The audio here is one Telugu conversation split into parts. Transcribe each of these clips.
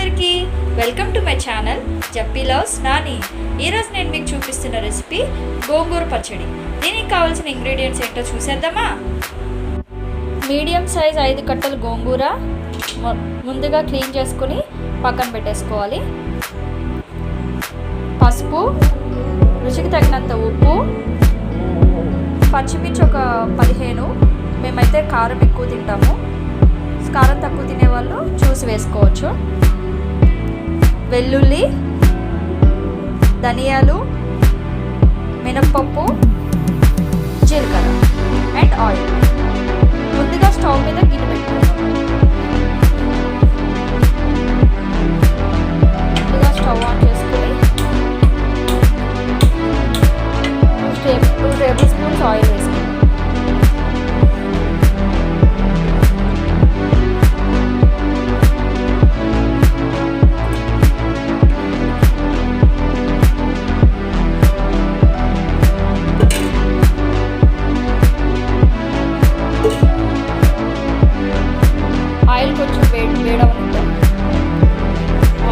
అందరికీ welcome to my channel Jappy loves Nani. ఈరోజు నేను మీకు చూపిస్తున్న రెసిపీ గోంగూర పచ్చడి. దీనికి కావాల్సిన ఇంగ్రీడియంట్స్ ఏంటో చూసేద్దామా. మీడియం సైజ్ 5 కట్టలు గోంగూర ముందుగా క్లీన్ చేసుకుని పక్కన పెట్టేసుకోవాలి. పసుపు, రుచికి తగినంత ఉప్పు, పచ్చిమిర్చి ఒక 15. మేమైతే కారం ఎక్కువ తింటాము, కారం తక్కువ తినేవాళ్ళు చూసి వేసుకోవచ్చు. వెల్లుల్లి, ధనియాలు, మినప్పప్పు, జీలకర్ర అండ్ ఆయిల్. ముందుగా స్టవ్ మీద గిన్నె పెట్టుకోవాలి. ముందుగా స్టవ్ ఆన్ చేసుకుని 2 టేబుల్ స్పూన్స్ ఆయిల్ వేసుకోవాలి. ఆయిల్ కొంచెం వేడవుతుంది.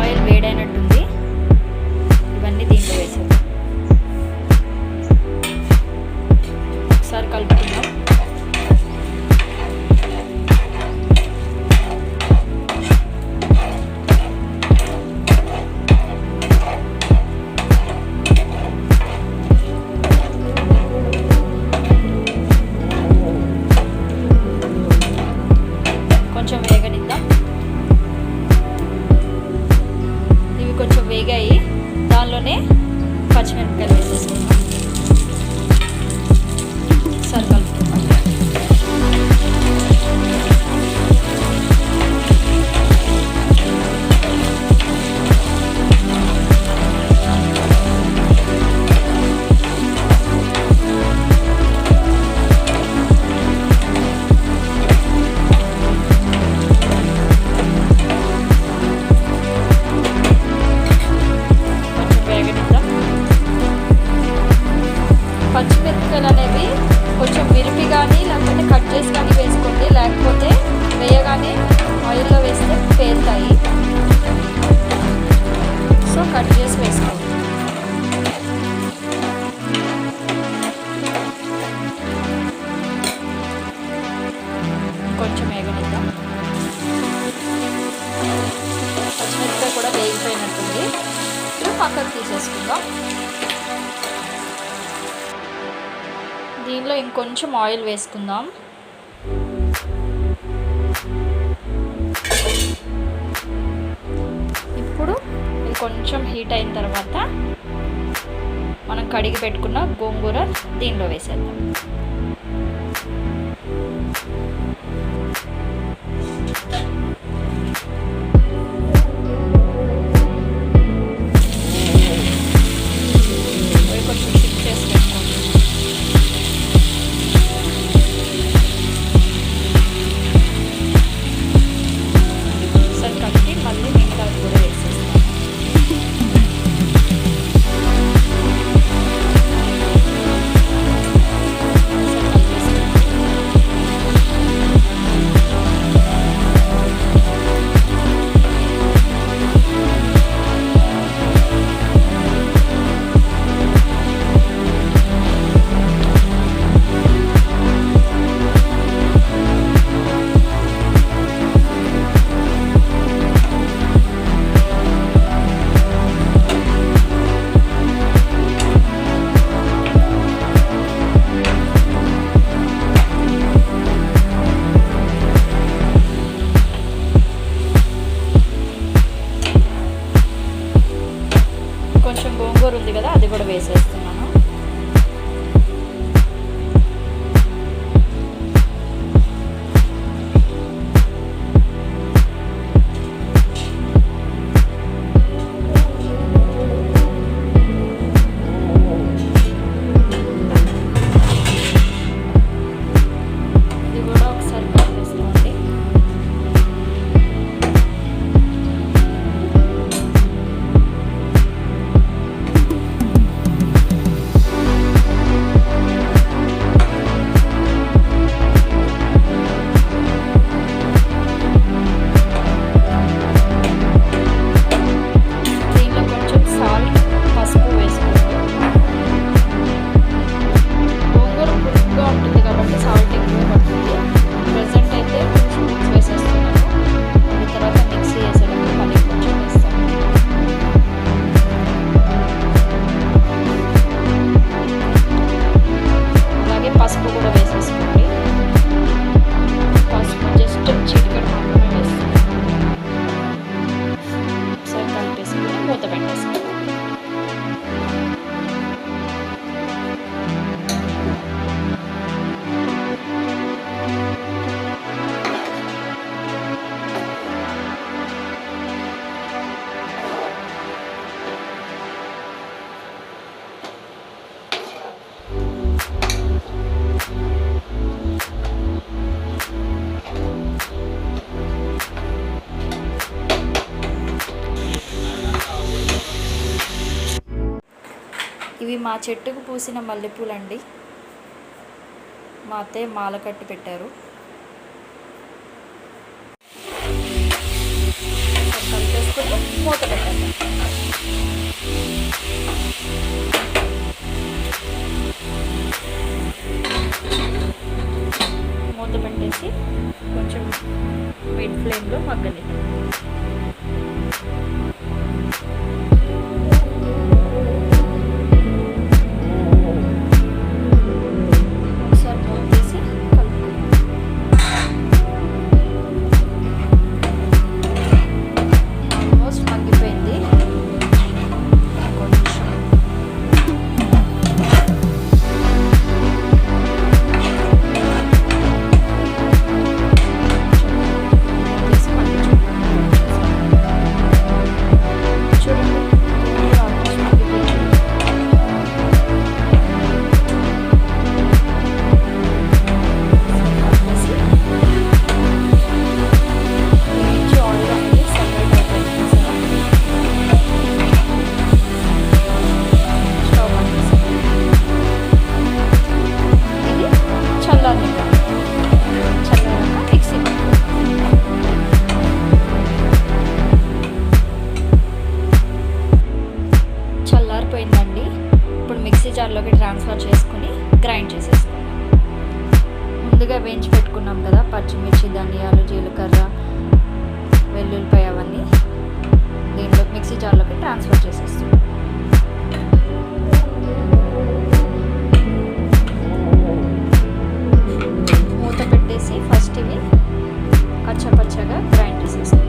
ఆయిల్ వేడైనట్టుంది. ఇవన్నీ దీంట్లో వేసేద్దాం. ఒకసారి కలుపుకుందాం. కొంచెం వేగనిద్దాం. ఇవి కొంచెం వేగాయి. దానిలోనే పచ్చిమిరపకాయలు వేసేసుకుందాం. ఒకసారి కలుపుకుందాం. పచ్చిమిరపకాయలు అనేవి కొంచెం విరిపి కానీ లేకపోతే కట్ చేసి కానీ వేసుకోండి, లేకపోతే వేయగానే ఆయిల్లో వేస్తే పేలుతాయి. సో కట్ చేసి వేసుకోండి. కొంచెం వేగనిద్దాం. పచ్చిమిరపకాయ కూడా వేగిపోయినట్టుంది. ఇప్పుడు పక్కకు తీసేసుకుందాం. దీనిలో ఇంకొంచెం ఆయిల్ వేసుకుందాం. ఇప్పుడు ఇది కొంచెం హీట్ అయిన తర్వాత మనం కడిగి పెట్టుకున్న గోంగూర దీనిలో వేసేద్దాం. కొంచెం షిఫ్ట్ చేసి పెట్టుకోండి. మళ్ళీ మిగతా కూడా వేసేస్తాం. కొంచెం గోంగూర ఉంది కదా, అది కూడా వేసేస్తున్నాను. ఇది కూడా ఒకసారి కలిపేసుకోండి. ఇవి మా చెట్టుకు పూసిన మల్లెపూలండి. మా అత్తయ్య మాల కట్టి పెట్టారు. కలిపేసుకొని మూత పెట్టండి. మూత పెట్టేసి కొంచెం మిడ్ ఫ్లేమ్లో మగ్గనిద్దాం. చల్లారిపోయిందండి. ఇప్పుడు మిక్సీ జార్లోకి ట్రాన్స్ఫర్ చేసుకుని గ్రైండ్ చేసేసుకున్నాం. ముందుగా వేయించి పెట్టుకున్నాం కదా పచ్చిమిర్చి, ధనియాలు, జీలకర్ర, వెల్లుల్లిపాయ అవన్నీ దీంట్లో మిక్సీ జార్లోకి ట్రాన్స్ఫర్ చేసేస్తున్నాం. మూత పెట్టేసి ఫస్ట్ ఇవి పచ్చగా గ్రైండ్ చేసేస్తాం.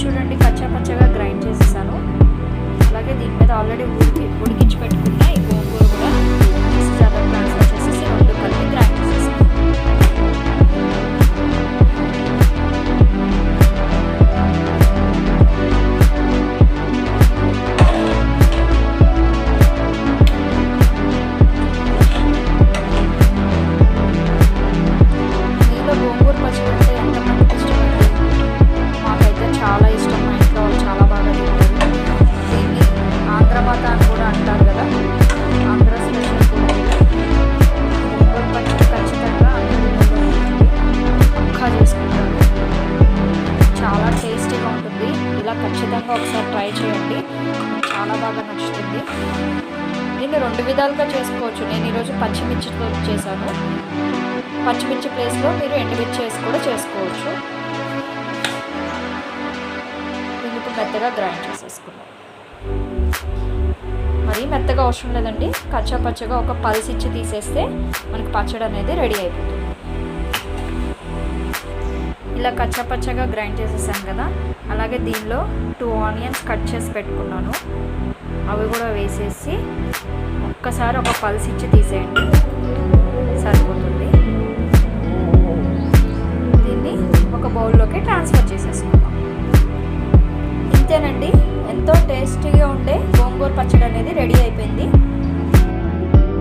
చూడండి పచ్చగా గ్రైండ్ చేసేసాను. అలాగే దీని మీద ఆల్రెడీ ఉడికించి పెట్టుకున్న ఈ గోంగూర కూడా మిక్సీ జార్లో ట్రాన్స్ఫర్ చేసేసి రెండు కలిపి గ్రైండ్ చేసేసాను. మీలో గోంగూర పచ్చడి అంటే ఎంతమందికి ఇష్టమండి? మాకైతే చాలా ఇష్టం. మా ఇంట్లో వాళ్ళు చాలా బాగా తింటారు. దీన్ని ఆంధ్రమాత అని కూడా అంటారు కదా, ఆంధ్ర స్పెషల్ కూడా. గోంగూర పచ్చడి ఖచ్చితంగా పక్కా చేసుకుంటారు. చాలా టేస్టీగా ఉంటుంది. ఇలా ఖచ్చితంగా ఒకసారి ట్రై చేయండి, చాలా బాగా నచ్చుతుంది. దీన్ని రెండు విధాలుగా చేసుకోవచ్చు. నేను ఈరోజు పచ్చిమిర్చితో చేశాను. పచ్చిమిర్చి ప్లేస్లో మీరు ఎండుమిర్చి వేసి కూడా చేసుకోవచ్చు. దీనికి మెత్తగా గ్రైండ్ చేసేసుకున్నాం. మరీ మెత్తగా అవసరం లేదండి, పచ్చగా ఒక పల్స్ ఇచ్చి తీసేస్తే మనకి పచ్చడి అనేది రెడీ అయిపోతుంది. ఇలా పచ్చగా గ్రైండ్ చేసేసాను కదా. అలాగే దీనిలో 2 ఆనియన్స్ కట్ చేసి పెట్టుకున్నాను. అవి కూడా వేసేసి ఒక్కసారి ఒక పల్స్ ఇచ్చి తీసేయండి, సరిపోతుంది. దీన్ని ఒక బౌల్లోకి ట్రాన్స్ఫర్ చేసేసుకుందాం. ఇంతేనండి, ఎంతో టేస్టీగా ఉండే గోంగూర పచ్చడి అనేది రెడీ అయిపోయింది.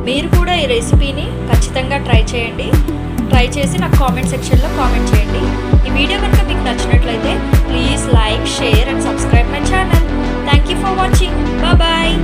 మీరు కూడా ఈ రెసిపీని ఖచ్చితంగా ట్రై చేయండి. ట్రై చేసి నాకు కామెంట్ సెక్షన్లో కామెంట్ చేయండి. ఈ వీడియో కనుక మీకు నచ్చినట్లయితే please like, share and subscribe my channel. Thank you for watching. Bye.